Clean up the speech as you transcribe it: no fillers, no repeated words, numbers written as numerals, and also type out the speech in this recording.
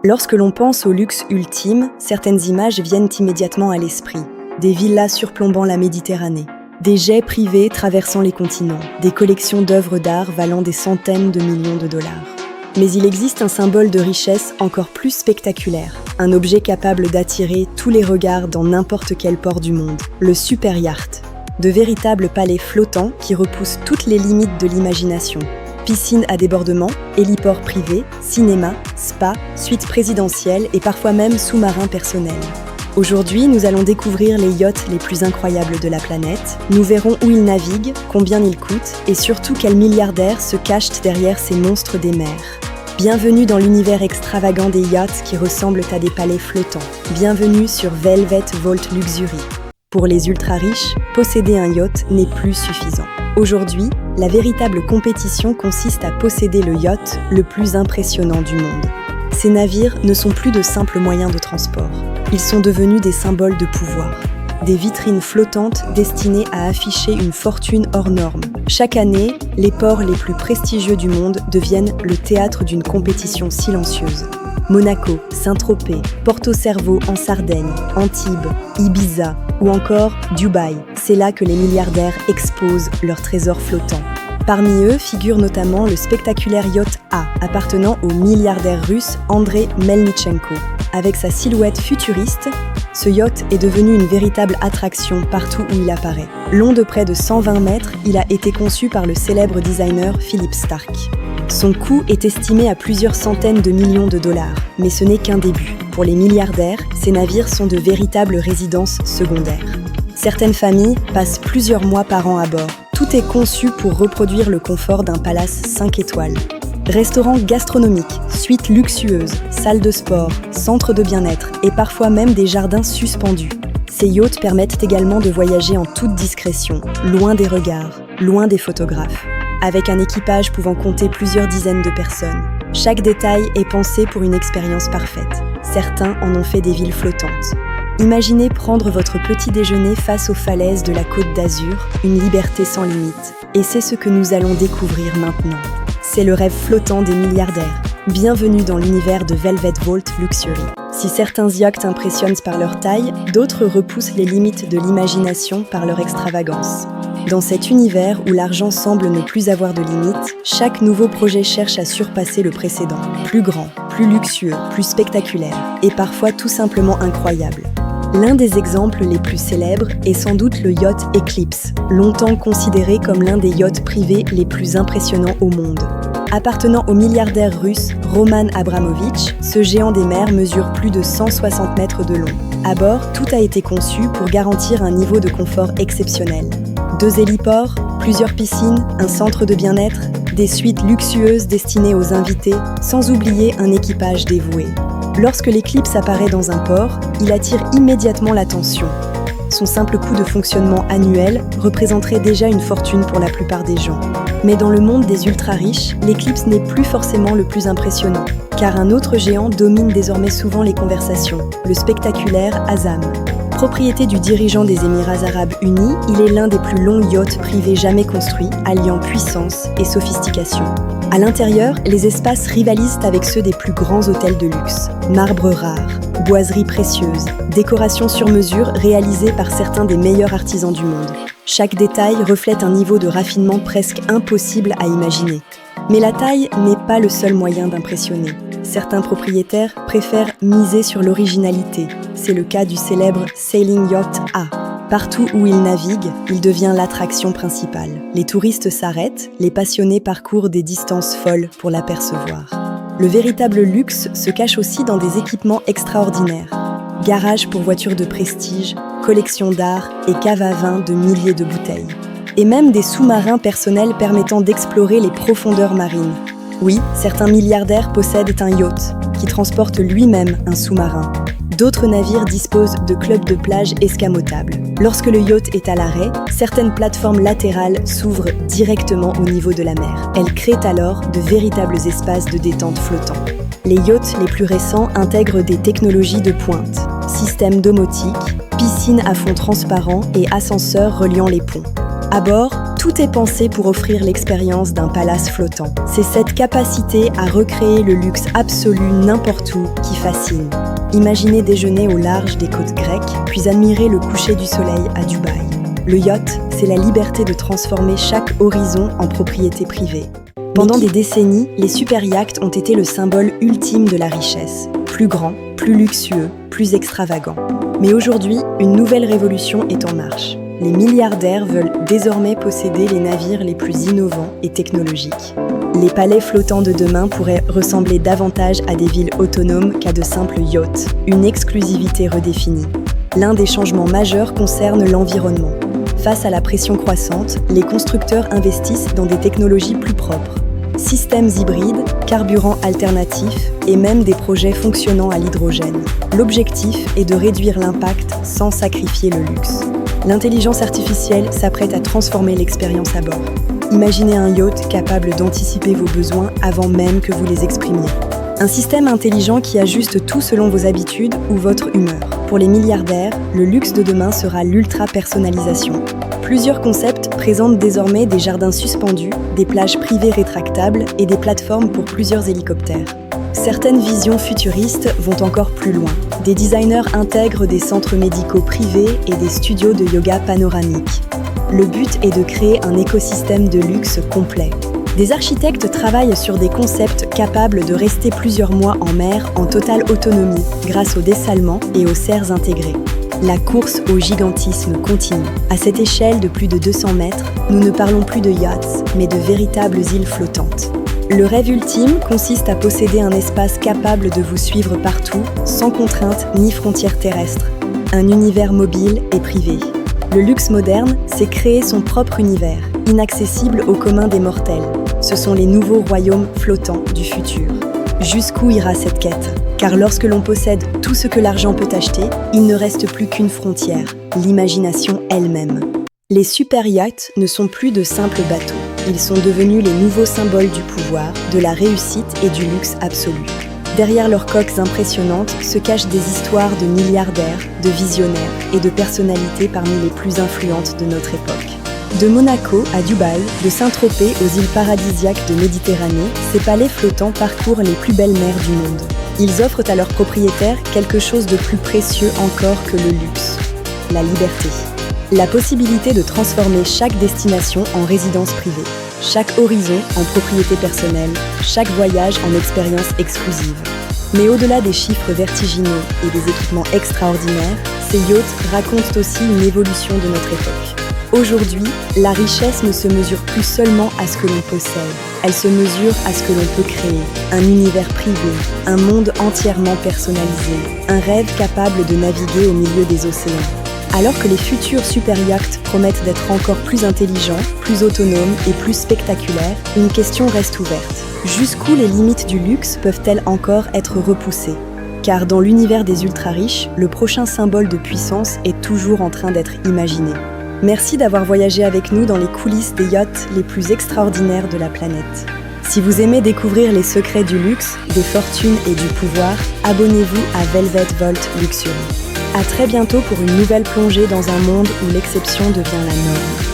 Lorsque l'on pense au luxe ultime, certaines images viennent immédiatement à l'esprit. Des villas surplombant la Méditerranée, des jets privés traversant les continents, des collections d'œuvres d'art valant des centaines de millions de dollars. Mais il existe un symbole de richesse encore plus spectaculaire, un objet capable d'attirer tous les regards dans n'importe quel port du monde, le super yacht. De véritables palais flottants qui repoussent toutes les limites de l'imagination. Piscines à débordement, héliports privés, cinéma, spa, suites présidentielles et parfois même sous-marins personnels. Aujourd'hui, nous allons découvrir les yachts les plus incroyables de la planète. Nous verrons où ils naviguent, combien ils coûtent et surtout quels milliardaires se cachent derrière ces monstres des mers. Bienvenue dans l'univers extravagant des yachts qui ressemblent à des palais flottants. Bienvenue sur Velvet Vault Luxury. Pour les ultra-riches, posséder un yacht n'est plus suffisant. Aujourd'hui, la véritable compétition consiste à posséder le yacht le plus impressionnant du monde. Ces navires ne sont plus de simples moyens de transport. Ils sont devenus des symboles de pouvoir. Des vitrines flottantes destinées à afficher une fortune hors norme. Chaque année, les ports les plus prestigieux du monde deviennent le théâtre d'une compétition silencieuse. Monaco, Saint-Tropez, Porto Cervo en Sardaigne, Antibes, Ibiza ou encore Dubaï. C'est là que les milliardaires exposent leurs trésors flottants. Parmi eux figure notamment le spectaculaire yacht A, appartenant au milliardaire russe Andrei Melnychenko. Avec sa silhouette futuriste, ce yacht est devenu une véritable attraction partout où il apparaît. Long de près de 120 mètres, il a été conçu par le célèbre designer Philippe Starck. Son coût est estimé à plusieurs centaines de millions de dollars, mais ce n'est qu'un début. Pour les milliardaires, ces navires sont de véritables résidences secondaires. Certaines familles passent plusieurs mois par an à bord. Tout est conçu pour reproduire le confort d'un palace 5 étoiles. Restaurants gastronomiques, suites luxueuses, salles de sport, centres de bien-être et parfois même des jardins suspendus. Ces yachts permettent également de voyager en toute discrétion, loin des regards, loin des photographes. Avec un équipage pouvant compter plusieurs dizaines de personnes. Chaque détail est pensé pour une expérience parfaite. Certains en ont fait des villes flottantes. Imaginez prendre votre petit déjeuner face aux falaises de la Côte d'Azur, une liberté sans limite. Et c'est ce que nous allons découvrir maintenant. C'est le rêve flottant des milliardaires. Bienvenue dans l'univers de Velvet Vault Luxury. Si certains yachts impressionnent par leur taille, d'autres repoussent les limites de l'imagination par leur extravagance. Dans cet univers où l'argent semble ne plus avoir de limites, chaque nouveau projet cherche à surpasser le précédent. Plus grand, plus luxueux, plus spectaculaire et parfois tout simplement incroyable. L'un des exemples les plus célèbres est sans doute le yacht Eclipse, longtemps considéré comme l'un des yachts privés les plus impressionnants au monde. Appartenant au milliardaire russe Roman Abramovich, ce géant des mers mesure plus de 160 mètres de long. À bord, tout a été conçu pour garantir un niveau de confort exceptionnel. 2 héliports, plusieurs piscines, un centre de bien-être, des suites luxueuses destinées aux invités, sans oublier un équipage dévoué. Lorsque l'Eclipse apparaît dans un port, il attire immédiatement l'attention. Son simple coût de fonctionnement annuel représenterait déjà une fortune pour la plupart des gens. Mais dans le monde des ultra-riches, l'Eclipse n'est plus forcément le plus impressionnant, car un autre géant domine désormais souvent les conversations, le spectaculaire Azam. Propriété du dirigeant des Émirats Arabes Unis, il est l'un des plus longs yachts privés jamais construits, alliant puissance et sophistication. À l'intérieur, les espaces rivalisent avec ceux des plus grands hôtels de luxe. Marbre rare, boiseries précieuses, décorations sur mesure réalisées par certains des meilleurs artisans du monde. Chaque détail reflète un niveau de raffinement presque impossible à imaginer. Mais la taille n'est pas le seul moyen d'impressionner. Certains propriétaires préfèrent miser sur l'originalité. C'est le cas du célèbre Sailing Yacht A. Partout où il navigue, il devient l'attraction principale. Les touristes s'arrêtent, les passionnés parcourent des distances folles pour l'apercevoir. Le véritable luxe se cache aussi dans des équipements extraordinaires. Garages pour voitures de prestige, collections d'art et caves à vin de milliers de bouteilles. Et même des sous-marins personnels permettant d'explorer les profondeurs marines. Oui, certains milliardaires possèdent un yacht, qui transporte lui-même un sous-marin. D'autres navires disposent de clubs de plage escamotables. Lorsque le yacht est à l'arrêt, certaines plateformes latérales s'ouvrent directement au niveau de la mer. Elles créent alors de véritables espaces de détente flottants. Les yachts les plus récents intègrent des technologies de pointe, systèmes domotiques, piscines à fond transparent et ascenseurs reliant les ponts. À bord, Tout est pensé pour offrir l'expérience d'un palace flottant. C'est cette capacité à recréer le luxe absolu n'importe où qui fascine. Imaginez déjeuner au large des côtes grecques, puis admirer le coucher du soleil à Dubaï. Le yacht, c'est la liberté de transformer chaque horizon en propriété privée. Pendant des décennies, les super-yachts ont été le symbole ultime de la richesse. Plus grand, plus luxueux, plus extravagant. Mais aujourd'hui, une nouvelle révolution est en marche. Les milliardaires veulent désormais posséder les navires les plus innovants et technologiques. Les palais flottants de demain pourraient ressembler davantage à des villes autonomes qu'à de simples yachts, une exclusivité redéfinie. L'un des changements majeurs concerne l'environnement. Face à la pression croissante, les constructeurs investissent dans des technologies plus propres. Systèmes hybrides, carburants alternatifs et même des projets fonctionnant à l'hydrogène. L'objectif est de réduire l'impact sans sacrifier le luxe. L'intelligence artificielle s'apprête à transformer l'expérience à bord. Imaginez un yacht capable d'anticiper vos besoins avant même que vous les exprimiez. Un système intelligent qui ajuste tout selon vos habitudes ou votre humeur. Pour les milliardaires, le luxe de demain sera l'ultra-personnalisation. Plusieurs concepts présentent désormais des jardins suspendus, des plages privées rétractables et des plateformes pour plusieurs hélicoptères. Certaines visions futuristes vont encore plus loin. Des designers intègrent des centres médicaux privés et des studios de yoga panoramiques. Le but est de créer un écosystème de luxe complet. Des architectes travaillent sur des concepts capables de rester plusieurs mois en mer en totale autonomie grâce au dessalement et aux serres intégrées. La course au gigantisme continue. À cette échelle de plus de 200 mètres, nous ne parlons plus de yachts, mais de véritables îles flottantes. Le rêve ultime consiste à posséder un espace capable de vous suivre partout, sans contraintes ni frontières terrestres. Un univers mobile et privé. Le luxe moderne, c'est créer son propre univers, inaccessible au commun des mortels. Ce sont les nouveaux royaumes flottants du futur. Jusqu'où ira cette quête ? Car lorsque l'on possède tout ce que l'argent peut acheter, il ne reste plus qu'une frontière, l'imagination elle-même. Les super-yachts ne sont plus de simples bateaux. Ils sont devenus les nouveaux symboles du pouvoir, de la réussite et du luxe absolu. Derrière leurs coques impressionnantes se cachent des histoires de milliardaires, de visionnaires et de personnalités parmi les plus influentes de notre époque. De Monaco à Dubaï, de Saint-Tropez aux îles paradisiaques de Méditerranée, ces palais flottants parcourent les plus belles mers du monde. Ils offrent à leurs propriétaires quelque chose de plus précieux encore que le luxe, la liberté. La possibilité de transformer chaque destination en résidence privée, chaque horizon en propriété personnelle, chaque voyage en expérience exclusive. Mais au-delà des chiffres vertigineux et des équipements extraordinaires, ces yachts racontent aussi une évolution de notre époque. Aujourd'hui, la richesse ne se mesure plus seulement à ce que l'on possède, elle se mesure à ce que l'on peut créer, un univers privé, un monde entièrement personnalisé, un rêve capable de naviguer au milieu des océans. Alors que les futurs super-yachts promettent d'être encore plus intelligents, plus autonomes et plus spectaculaires, une question reste ouverte. Jusqu'où les limites du luxe peuvent-elles encore être repoussées ? Car dans l'univers des ultra-riches, le prochain symbole de puissance est toujours en train d'être imaginé. Merci d'avoir voyagé avec nous dans les coulisses des yachts les plus extraordinaires de la planète. Si vous aimez découvrir les secrets du luxe, des fortunes et du pouvoir, abonnez-vous à Velvet Vault Luxury. À très bientôt pour une nouvelle plongée dans un monde où l'exception devient la norme.